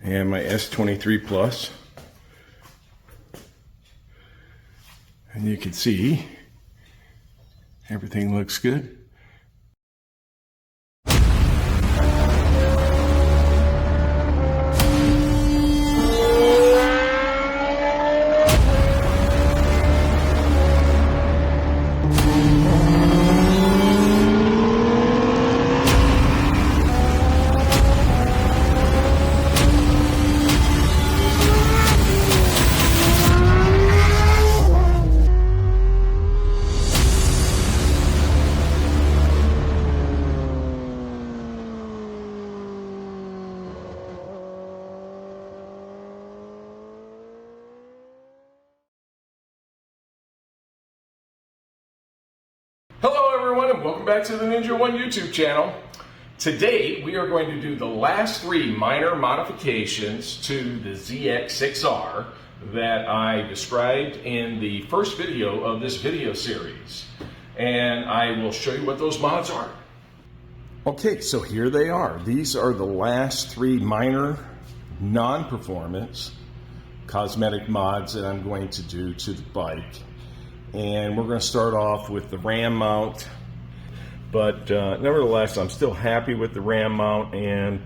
and my S23 Plus. And you can see everything looks good. Hello everyone, and welcome back to the NINJAof1 YouTube channel. Today we are going to do the last 3 minor modifications to the ZX6R that I described in the first video of this video series. And I will show you what those mods are. Okay, so here they are. These are the last 3 minor non-performance cosmetic mods that I'm going to do to the bike. And we're going to start off with the ram mount, but nevertheless I'm still happy with the ram mount, and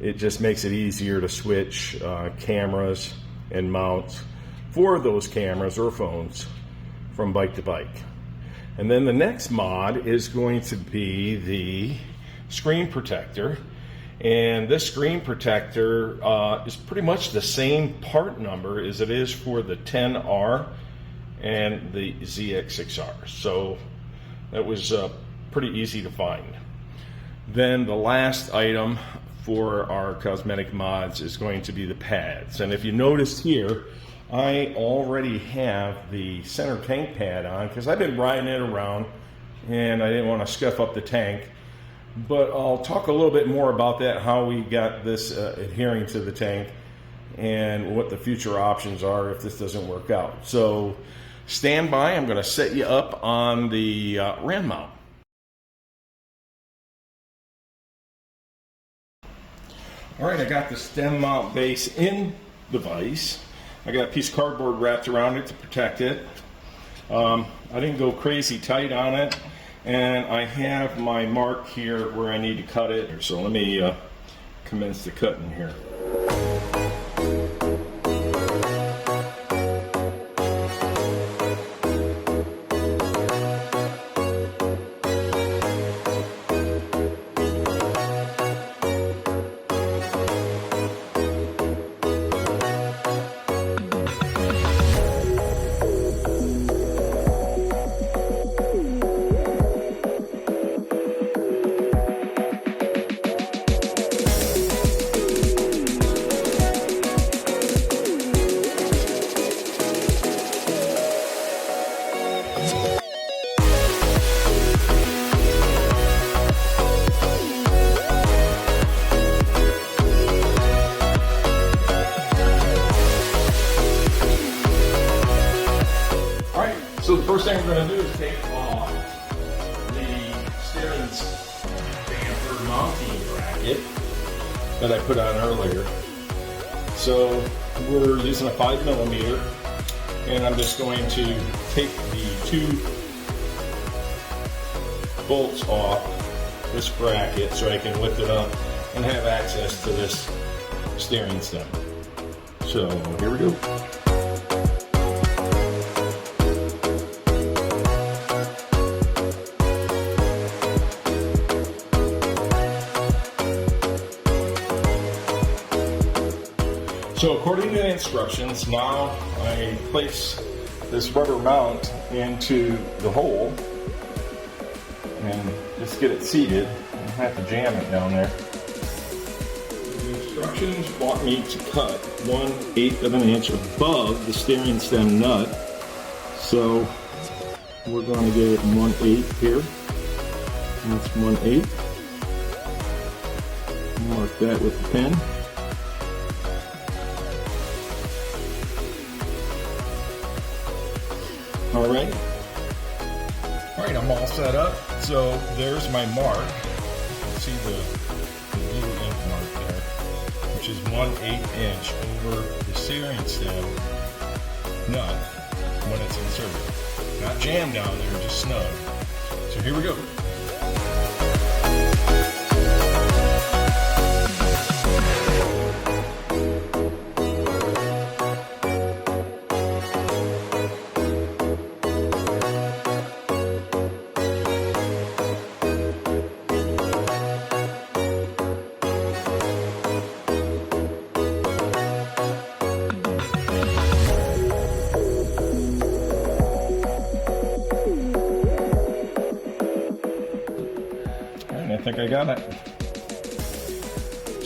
it just makes it easier to switch cameras and mounts for those cameras or phones from bike to bike. And then the next mod is going to be the screen protector, and this screen protector is pretty much the same part number as it is for the 10R and the ZX6R, so that was pretty easy to find. Then the last item for our cosmetic mods is going to be the pads, and if you notice here, I already have the center tank pad on because I've been riding it around and I didn't want to scuff up the tank, but I'll talk a little bit more about that, how we got this adhering to the tank and what the future options are if this doesn't work out. So stand by, I'm going to set you up on the ram mount. Alright, I got the stem mount base in the vise. I got a piece of cardboard wrapped around it to protect it. I didn't go crazy tight on it, and I have my mark here where I need to cut it. So let me commence the cutting here. So the first thing we're going to do is take off the steering damper mounting bracket that I put on earlier. So we're using a 5mm, and I'm just going to take the 2 bolts off this bracket so I can lift it up and have access to this steering stem. So here we go. So according to the instructions, now I place this rubber mount into the hole and just get it seated. I have to jam it down there. The instructions want me to cut 1/8 of an inch above the steering stem nut. So we're going to get it 1/8 here. That's 1/8. Mark that with the pen. Alright, I'm all set up. So there's my mark. You can see the blue ink mark there, which is 1/8 inch over the steering stem nut when it's inserted. Not jammed down there, just snug. So here we go. I think I got it.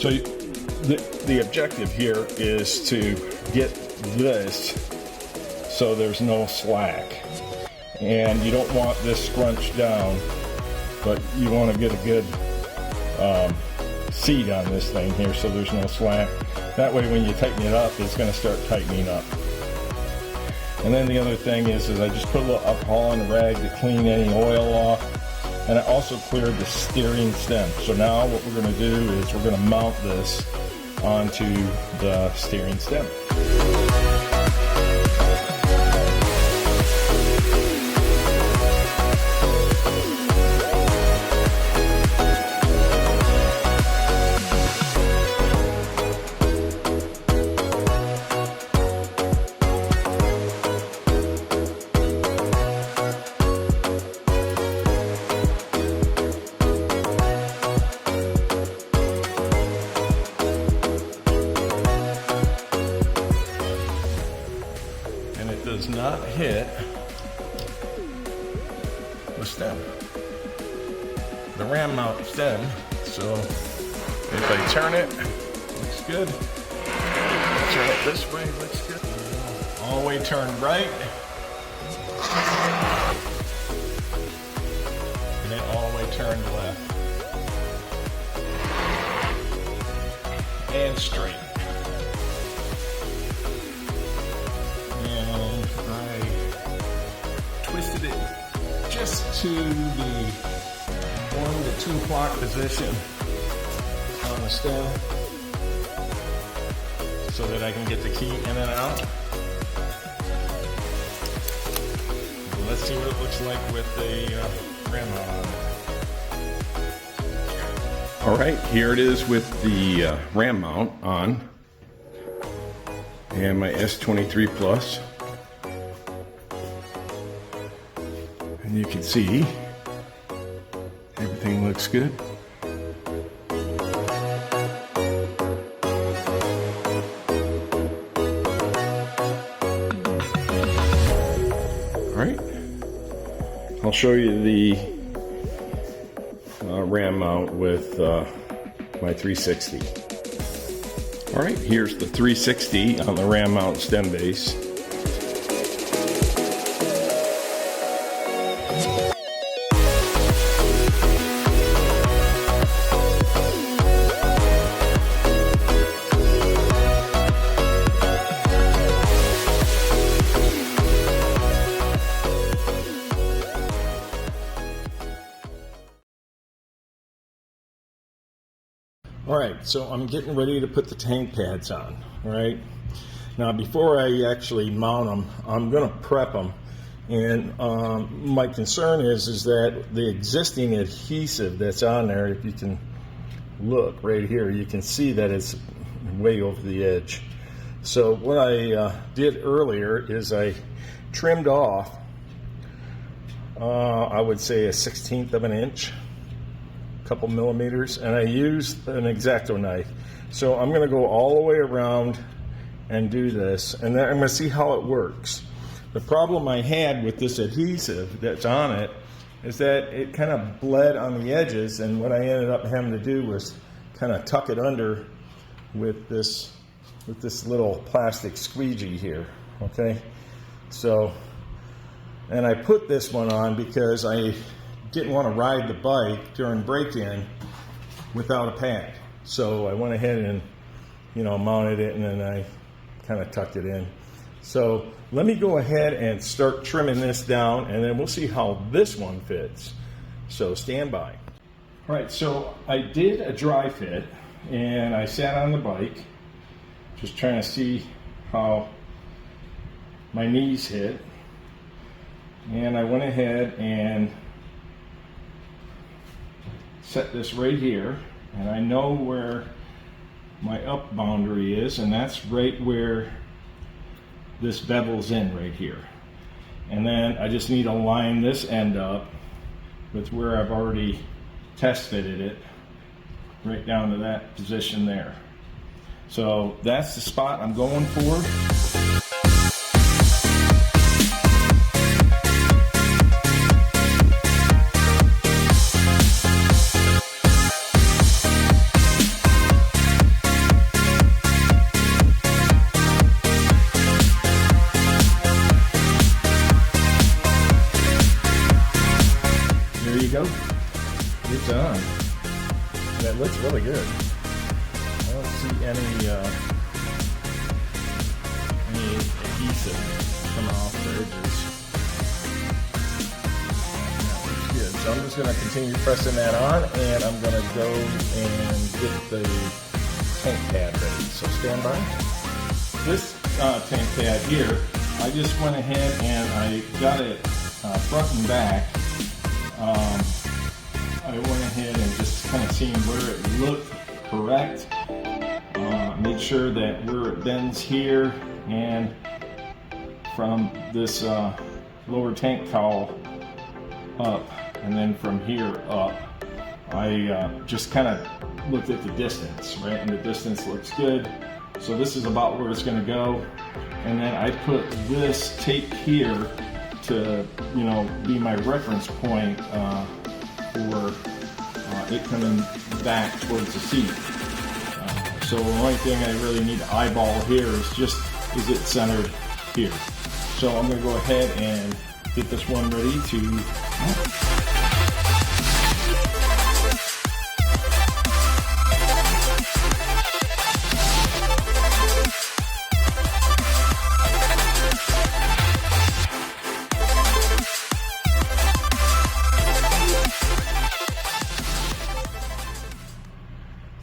So the objective here is to get this so there's no slack. And you don't want this scrunched down, but you want to get a good seat on this thing here so there's no slack. That way when you tighten it up, it's going to start tightening up. And then the other thing is I just put a little alcohol on the rag to clean any oil off. And I also cleared the steering stem. So now what we're going to do is we're going to mount this onto the steering stem. Does not hit the stem, the ram mount stem. So if I turn it, looks good. Turn it this way, looks good. All the way turned right, and then all the way turned left and straight. Twisted it just to the 1 to 2 o'clock position on the stem so that I can get the key in and out. Let's see what it looks like with the ram mount on. All right, here it is with the ram mount on and my S23 Plus. And you can see everything looks good. All right, I'll show you the ram mount with my 360. All right, here's the 360 on the ram mount stem base. All right, so I'm getting ready to put the tank pads on. All right, now before I actually mount them, I'm going to prep them. And my concern is that the existing adhesive that's on there, if you can look right here, you can see that it's way over the edge. So what I did earlier is I trimmed off, I would say a 1/16 of an inch. Couple millimeters, and I used an X-Acto knife. So I'm going to go all the way around and do this, and then I'm going to see how it works. The problem I had with this adhesive that's on it is that it kind of bled on the edges, and what I ended up having to do was kind of tuck it under with this little plastic squeegee here. Okay, so, and I put this one on because I didn't want to ride the bike during break-in without a pad. So I went ahead and, mounted it, and then I kind of tucked it in. So let me go ahead and start trimming this down, and then we'll see how this one fits. So stand by. All right, so I did a dry fit, and I sat on the bike, just trying to see how my knees hit. And I went ahead and set this right here, and I know where my up boundary is, and that's right where this bevel's in right here. And then I just need to line this end up with where I've already test fitted it, right down to that position there. So that's the spot I'm going for. There you go. It's done. And it looks really good. I don't see any adhesive coming off the edges. That looks good. So I'm just going to continue pressing that on, and I'm going to go and get the tank pad ready. So stand by. This tank pad here, I just went ahead and I got it front and back. I went ahead and just kind of seen where it looked correct. Made sure that where it bends here and from this lower tank cowl up, and then from here up, I just kind of looked at the distance, right? And the distance looks good. So this is about where it's going to go. And then I put this tape here to, you know, be my reference point for it coming back towards the seat. So the only thing I really need to eyeball here is it centered here. So I'm going to go ahead and get this one ready to.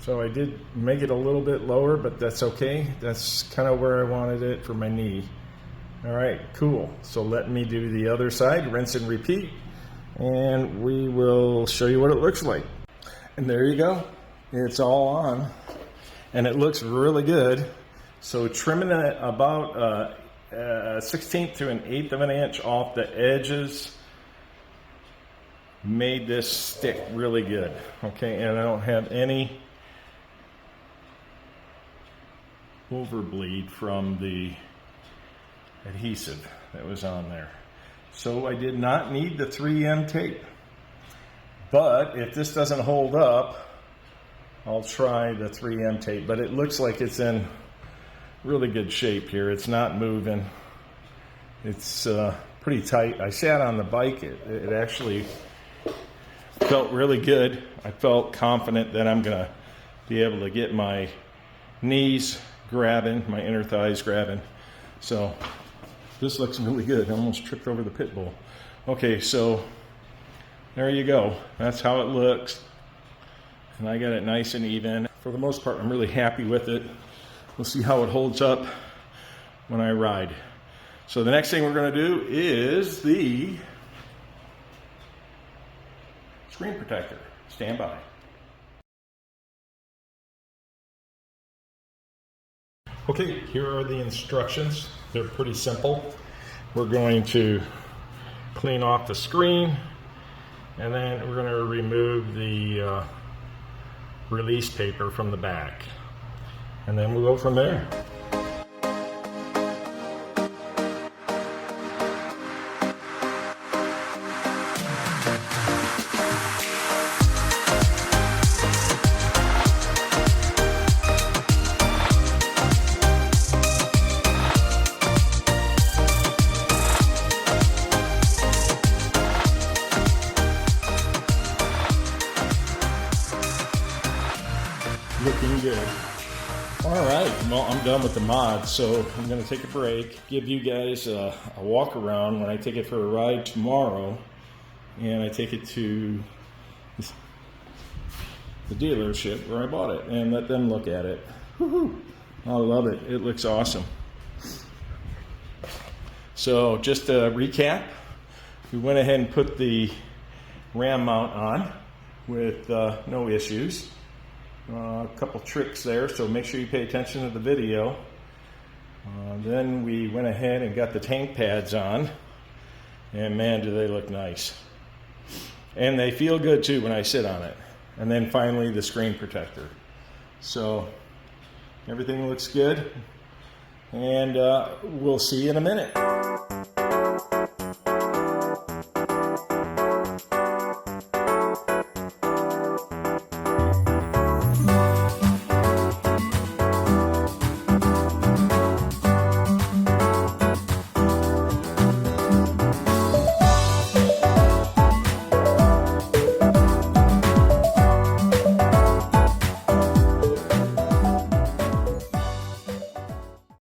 So I did make it a little bit lower, but that's okay. That's kind of where I wanted it for my knee. All right, cool. So let me do the other side, rinse and repeat, and we will show you what it looks like. And there you go. It's all on, and it looks really good. So trimming it about a 1/16 to an 1/8 of an inch off the edges made this stick really good. Okay, and I don't have any overbleed from the adhesive that was on there. So I did not need the 3M tape. But if this doesn't hold up, I'll try the 3M tape. But it looks like it's in really good shape here. It's not moving. It's pretty tight. I sat on the bike. It actually felt really good. I felt confident that I'm going to be able to get my knees grabbing, my inner thighs grabbing. So this looks really good. I almost tripped over the pit bull. Okay, so there you go. That's how it looks. And I got it nice and even. For the most part, I'm really happy with it. We'll see how it holds up when I ride. So the next thing we're going to do is the screen protector. Stand by. Okay, here are the instructions. They're pretty simple. We're going to clean off the screen, and then we're going to remove the release paper from the back. And then we'll go from there. Looking good. All right, well, I'm done with the mod, so I'm going to take a break, give you guys a walk around when I take it for a ride tomorrow, and I take it to the dealership where I bought it and let them look at it. Woohoo! I love it. It looks awesome. So just to recap, we went ahead and put the ram mount on with no issues. A couple tricks there, so make sure you pay attention to the video. Then we went ahead and got the tank pads on, and man, do they look nice. And they feel good too when I sit on it. And then finally the screen protector. So everything looks good, and we'll see you in a minute.